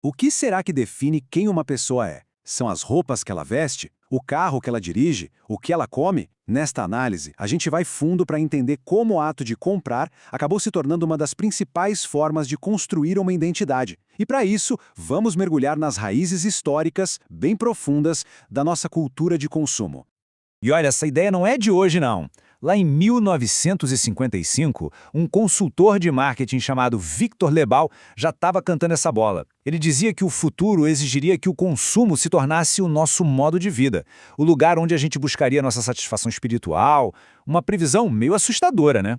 O que será que define quem uma pessoa é? São as roupas que ela veste? O carro que ela dirige? O que ela come? Nesta análise, a gente vai fundo para entender como o ato de comprar acabou se tornando uma das principais formas de construir uma identidade. E para isso, vamos mergulhar nas raízes históricas, bem profundas, da nossa cultura de consumo. E olha, essa ideia não é de hoje, não. Lá em 1955, um consultor de marketing chamado Victor Lebal já estava cantando essa bola. Ele dizia que o futuro exigiria que o consumo se tornasse o nosso modo de vida, o lugar onde a gente buscaria nossa satisfação espiritual, uma previsão meio assustadora, né?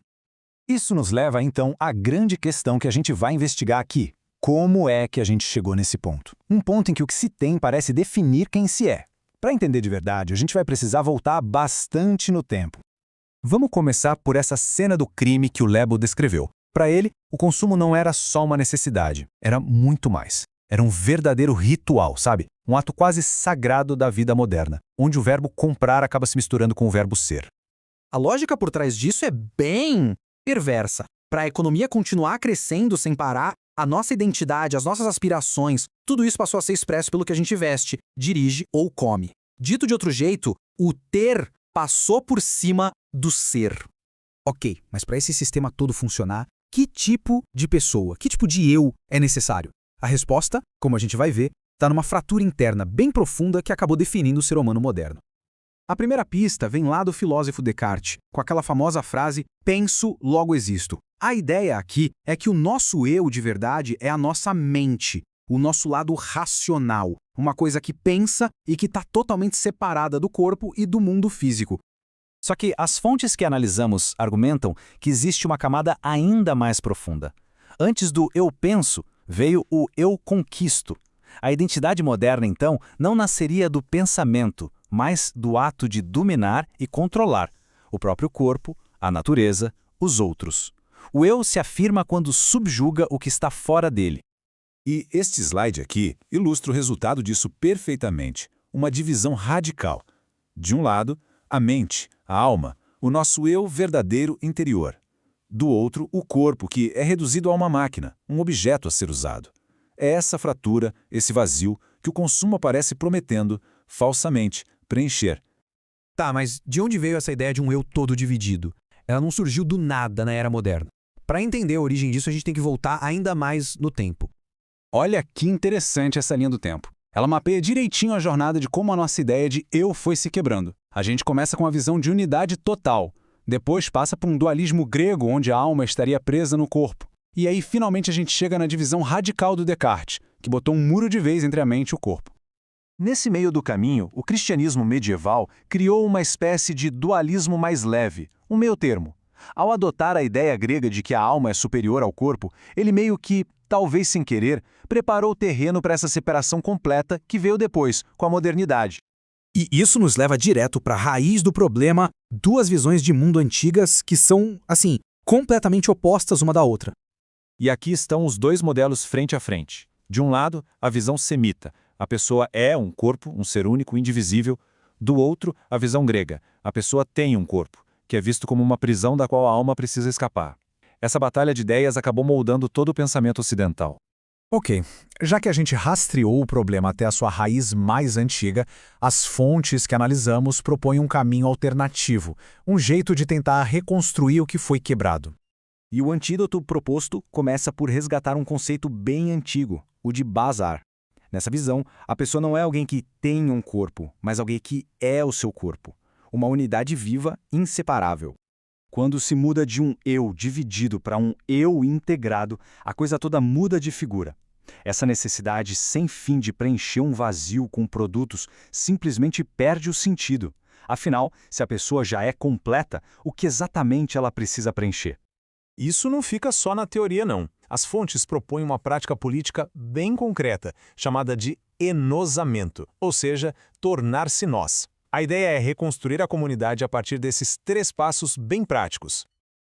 Isso nos leva, então, à grande questão que a gente vai investigar aqui. Como é que a gente chegou nesse ponto? Um ponto em que o que se tem parece definir quem se é. Para entender de verdade, a gente vai precisar voltar bastante no tempo. Vamos começar por essa cena do crime que o Lebel descreveu. Para ele, o consumo não era só uma necessidade, era muito mais. Era um verdadeiro ritual, sabe? Um ato quase sagrado da vida moderna, onde o verbo comprar acaba se misturando com o verbo ser. A lógica por trás disso é bem perversa. Para a economia continuar crescendo sem parar, a nossa identidade, as nossas aspirações, tudo isso passou a ser expresso pelo que a gente veste, dirige ou come. Dito de outro jeito, o ter passou por cima do ser. Ok, mas para esse sistema todo funcionar, que tipo de pessoa, que tipo de eu é necessário? A resposta, como a gente vai ver, está numa fratura interna bem profunda que acabou definindo o ser humano moderno. A primeira pista vem lá do filósofo Descartes, com aquela famosa frase penso, logo existo. A ideia aqui é que o nosso eu de verdade é a nossa mente, o nosso lado racional, uma coisa que pensa e que está totalmente separada do corpo e do mundo físico. Só que as fontes que analisamos argumentam que existe uma camada ainda mais profunda. Antes do eu penso, veio o eu conquisto. A identidade moderna, então, não nasceria do pensamento, mas do ato de dominar e controlar o próprio corpo, a natureza, os outros. O eu se afirma quando subjuga o que está fora dele. E este slide aqui ilustra o resultado disso perfeitamente. Uma divisão radical. De um lado, a mente, a alma, o nosso eu verdadeiro interior. Do outro, o corpo, que é reduzido a uma máquina, um objeto a ser usado. É essa fratura, esse vazio, que o consumo aparece prometendo, falsamente, preencher. Tá, mas de onde veio essa ideia de um eu todo dividido? Ela não surgiu do nada na era moderna. Para entender a origem disso, a gente tem que voltar ainda mais no tempo. Olha que interessante essa linha do tempo. Ela mapeia direitinho a jornada de como a nossa ideia de eu foi se quebrando. A gente começa com a visão de unidade total. Depois passa por um dualismo grego onde a alma estaria presa no corpo. E aí finalmente a gente chega na divisão radical do Descartes, que botou um muro de vez entre a mente e o corpo. Nesse meio do caminho, o cristianismo medieval criou uma espécie de dualismo mais leve, um meio-termo. Ao adotar a ideia grega de que a alma é superior ao corpo, ele meio que, talvez sem querer, preparou o terreno para essa separação completa que veio depois, com a modernidade. E isso nos leva direto para a raiz do problema, duas visões de mundo antigas que são, assim, completamente opostas uma da outra. E aqui estão os dois modelos frente a frente. De um lado, a visão semita. A pessoa é um corpo, um ser único, indivisível. Do outro, a visão grega. A pessoa tem um corpo, que é visto como uma prisão da qual a alma precisa escapar. Essa batalha de ideias acabou moldando todo o pensamento ocidental. Ok, já que a gente rastreou o problema até a sua raiz mais antiga, as fontes que analisamos propõem um caminho alternativo, um jeito de tentar reconstruir o que foi quebrado. E o antídoto proposto começa por resgatar um conceito bem antigo, o de bazar. Nessa visão, a pessoa não é alguém que tem um corpo, mas alguém que é o seu corpo. Uma unidade viva, inseparável. Quando se muda de um eu dividido para um eu integrado, a coisa toda muda de figura. Essa necessidade sem fim de preencher um vazio com produtos simplesmente perde o sentido. Afinal, se a pessoa já é completa, o que exatamente ela precisa preencher? Isso não fica só na teoria, não. As fontes propõem uma prática política bem concreta, chamada de enosamento, ou seja, tornar-se nós. A ideia é reconstruir a comunidade a partir desses 3 passos bem práticos.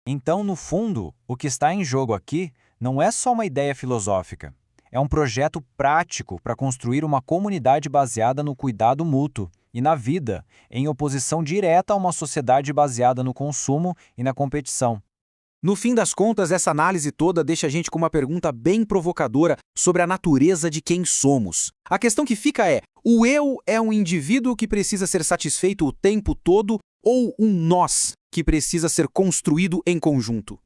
Então, no fundo, o que está em jogo aqui não é só uma ideia filosófica. É um projeto prático para construir uma comunidade baseada no cuidado mútuo e na vida, em oposição direta a uma sociedade baseada no consumo e na competição. No fim das contas, essa análise toda deixa a gente com uma pergunta bem provocadora sobre a natureza de quem somos. A questão que fica é: o eu é um indivíduo que precisa ser satisfeito o tempo todo ou um nós que precisa ser construído em conjunto?